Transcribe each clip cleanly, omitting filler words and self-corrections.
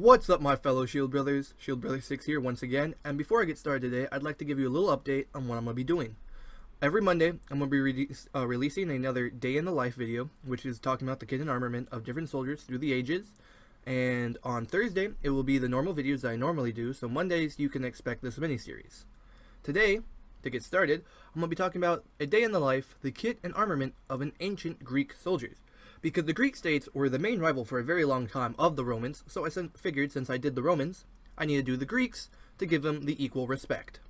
What's up, my fellow Shield Brothers? Shield Brother 6 here once again, and before I get started today, I'd like to give you a little update on what I'm going to be doing. Every Monday, I'm going to be releasing another Day in the Life video, which is talking about the kit and armament of different soldiers through the ages. And on Thursday, it will be the normal videos that I normally do, so Mondays you can expect this mini-series. Today, to get started, I'm going to be talking about a day in the life, the kit and armament of an ancient Greek soldiers. Because the Greek states were the main rival for a very long time of the Romans, so I figured since I did the Romans, I need to do the Greeks to give them the equal respect.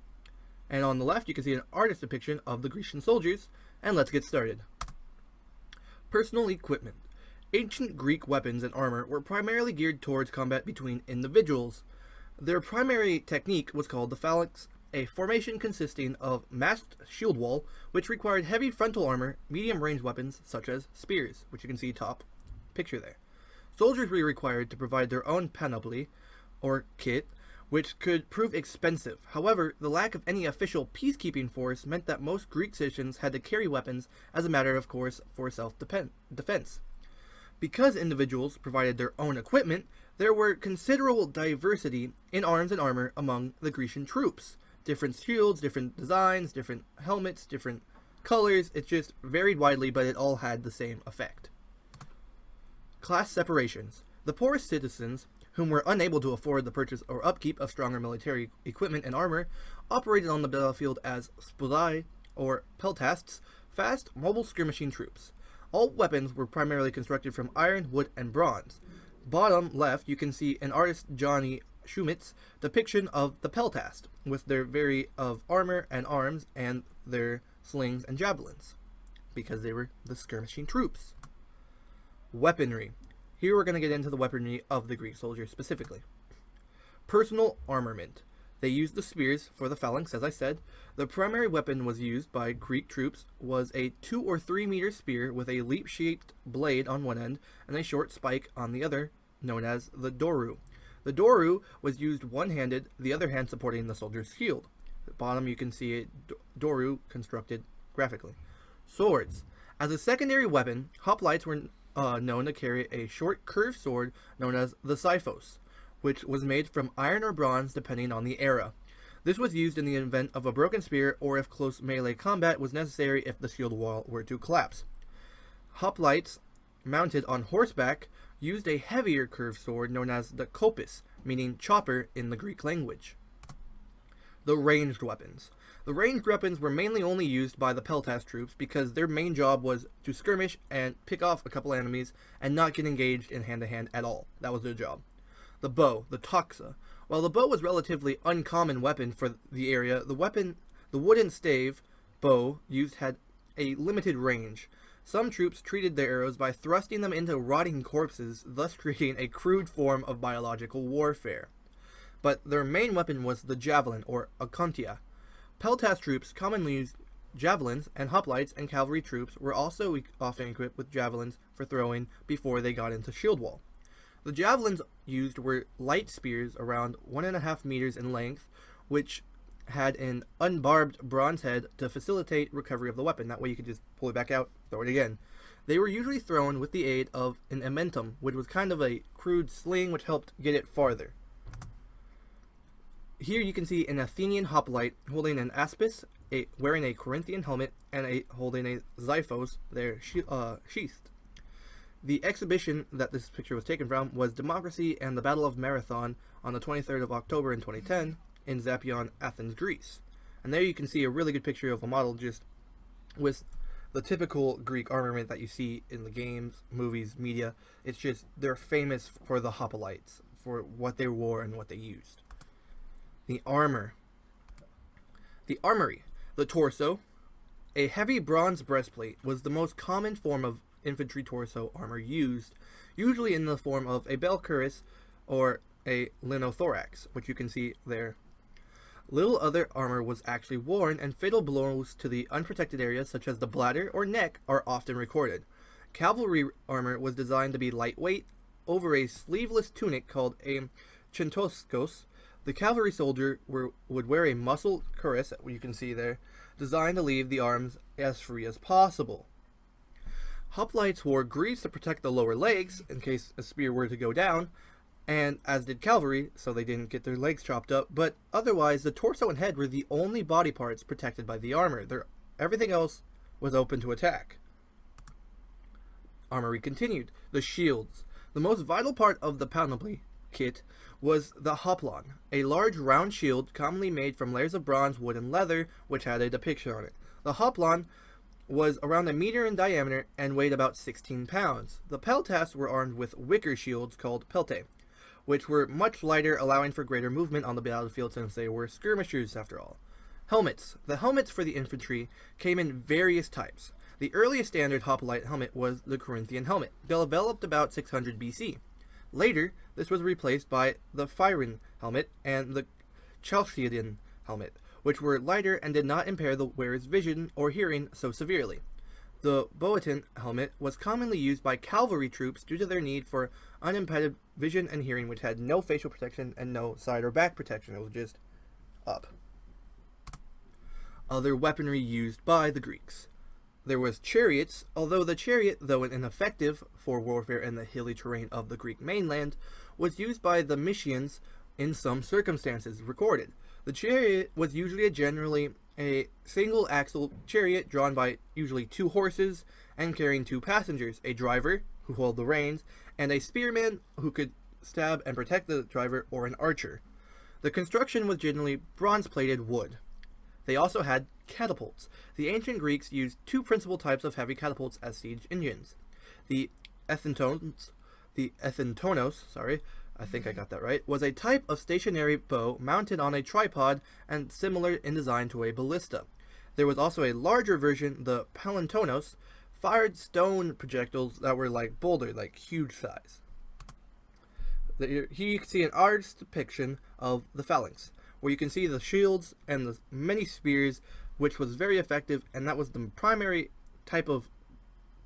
And on the left, you can see an artist depiction of the Grecian soldiers, and let's get started. Personal equipment. Ancient Greek weapons and armor were primarily geared towards combat between individuals. Their primary technique was called the Phalanx, a formation consisting of masked shield wall, which required heavy frontal armor, medium-range weapons such as spears, which you can see top picture there. Soldiers were required to provide their own panoply, or kit, which could prove expensive. However, the lack of any official peacekeeping force meant that most Greek citizens had to carry weapons as a matter of course for self-defense. Because individuals provided their own equipment, there were considerable diversity in arms and armor among the Grecian troops. Different shields, different designs, different helmets, different colors. It just varied widely, but it all had the same effect. Class separations. The poorest citizens, whom were unable to afford the purchase or upkeep of stronger military equipment and armor, operated on the battlefield as spudai, or peltasts, fast, mobile skirmishing troops. All weapons were primarily constructed from iron, wood, and bronze. Bottom left, you can see an artist, Johnny Schumitz's depiction of the peltast, with their vary of armor and arms and their slings and javelins, because they were the skirmishing troops. Weaponry. Here we're going to get into the weaponry of the Greek soldiers specifically. Personal armament. They used the spears for the phalanx, as I said. The primary weapon was used by Greek troops was a 2 or 3 meter spear with a leap-shaped blade on one end and a short spike on the other, known as the doru. The doru was used one-handed, the other hand supporting the soldier's shield. At the bottom you can see a doru constructed graphically. Swords. As a secondary weapon, hoplites were known to carry a short curved sword known as the scyphos, which was made from iron or bronze depending on the era. This was used in the event of a broken spear or if close melee combat was necessary if the shield wall were to collapse. Hoplites, mounted on horseback, used a heavier curved sword known as the kopis, meaning chopper in the Greek language. The ranged weapons. The ranged weapons were mainly only used by the peltast troops because their main job was to skirmish and pick off a couple enemies and not get engaged in hand-to-hand at all. That was their job. The bow, the toxa. While the bow was a relatively uncommon weapon for the area, the wooden stave bow used had a limited range. Some troops treated their arrows by thrusting them into rotting corpses, thus creating a crude form of biological warfare. But their main weapon was the javelin, or akontia. Peltast troops commonly used javelins, and hoplites and cavalry troops were also often equipped with javelins for throwing before they got into shield wall. The javelins used were light spears around 1.5 meters in length, which had an unbarbed bronze head to facilitate recovery of the weapon. That way you could just pull it back out, throw it again. They were usually thrown with the aid of an armamentum, which was kind of a crude sling which helped get it farther. Here you can see an Athenian hoplite holding an aspis, wearing a Corinthian helmet, and holding a xiphos, their sheathed. The exhibition that this picture was taken from was Democracy and the Battle of Marathon on the 23rd of October in 2010 in Zappeion, Athens, Greece. And there you can see a really good picture of a model just with the typical Greek armament that you see in the games, movies, media. It's just, they're famous for the hoplites, for what they wore and what they used. The armor. The armory. The torso. A heavy bronze breastplate was the most common form of infantry torso armor used, usually in the form of a bell cuirass or a linothorax, which you can see there. Little other armor was actually worn, and fatal blows to the unprotected areas such as the bladder or neck are often recorded. Cavalry armor was designed to be lightweight. Over a sleeveless tunic called a chintoskos, the cavalry soldier would wear a muscle cuirass, you can see there, designed to leave the arms as free as possible. Hoplites wore greaves to protect the lower legs in case a spear were to go down, and as did cavalry, so they didn't get their legs chopped up, but otherwise the torso and head were the only body parts protected by the armor. Everything else was open to attack. Armory continued. The shields. The most vital part of the panoply kit was the hoplon, a large round shield commonly made from layers of bronze, wood, and leather, which had a depiction on it. The hoplon was around a meter in diameter and weighed about 16 pounds. The peltasts were armed with wicker shields called pelte, which were much lighter, allowing for greater movement on the battlefield since they were skirmishers after all. Helmets. The helmets for the infantry came in various types. The earliest standard hoplite helmet was the Corinthian helmet, developed about 600 BC. Later, this was replaced by the Phrygian helmet and the Chalcidian helmet, which were lighter and did not impair the wearer's vision or hearing so severely. The Boeotian helmet was commonly used by cavalry troops due to their need for unimpeded vision and hearing, which had no facial protection and no side or back protection. It was just up. Other weaponry used by the Greeks. There was chariots, although the chariot, though ineffective for warfare in the hilly terrain of the Greek mainland, was used by the Mysians in some circumstances recorded. The chariot was usually generally a single-axle chariot drawn by usually 2 horses and carrying 2 passengers, a driver, who held the reins, and a spearman who could stab and protect the driver, or an archer. The construction was generally bronze-plated wood. They also had catapults. The ancient Greeks used 2 principal types of heavy catapults as siege engines. The ethentonos, I think I got that right, was a type of stationary bow mounted on a tripod and similar in design to a ballista. There was also a larger version, the palantonos, fired stone projectiles that were like boulder, like huge size. Here you can see an artist's depiction of the Phalanx, where you can see the shields and the many spears, which was very effective, and that was the primary type of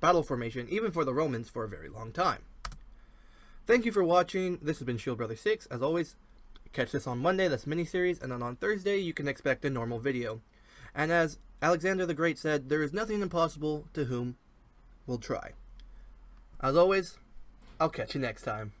battle formation, even for the Romans, for a very long time. Thank you for watching. This has been Shield Brother 6. As always, catch this on Monday, that's mini-series, and then on Thursday you can expect a normal video. And as Alexander the Great said, there is nothing impossible to whom will try. As always, I'll catch you next time.